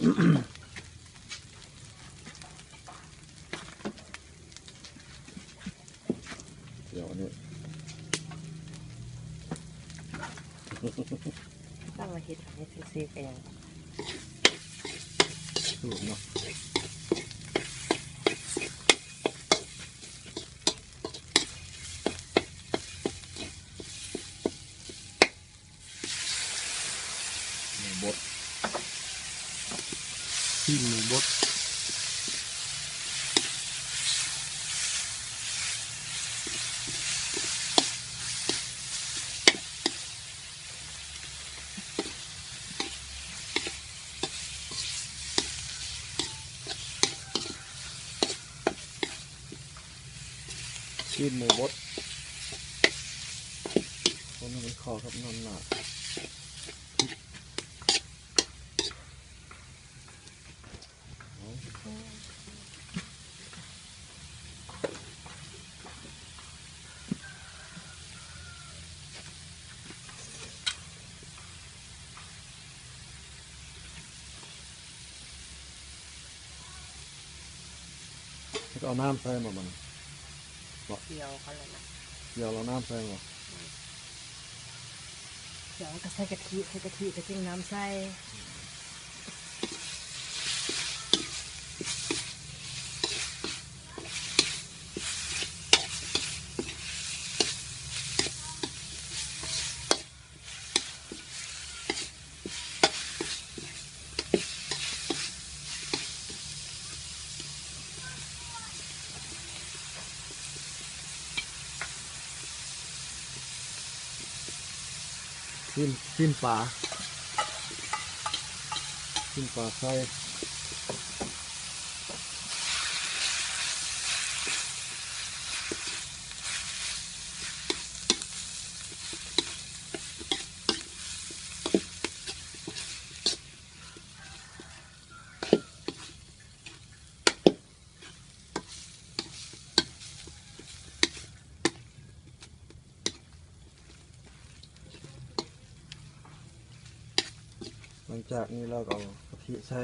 เดี๋ยวนี้ตั้งมาเห็ดอันนี้ซื้อๆกันยังสูตรเนาะหมูบดที่หมูบดที่หมูบดคนนั้นไม่คอครับนอนหนาแล้วก็เอาน้ำใส่มามันเคี่ยวเขาเลยนะเดี๋ยวเราน้ำใส่มา เดี๋ยวก็ใส่กะทิก็จิ้มน้ำใส่จิ้มปลาใส่หลังจากนี้เราก็เอากะทิใส่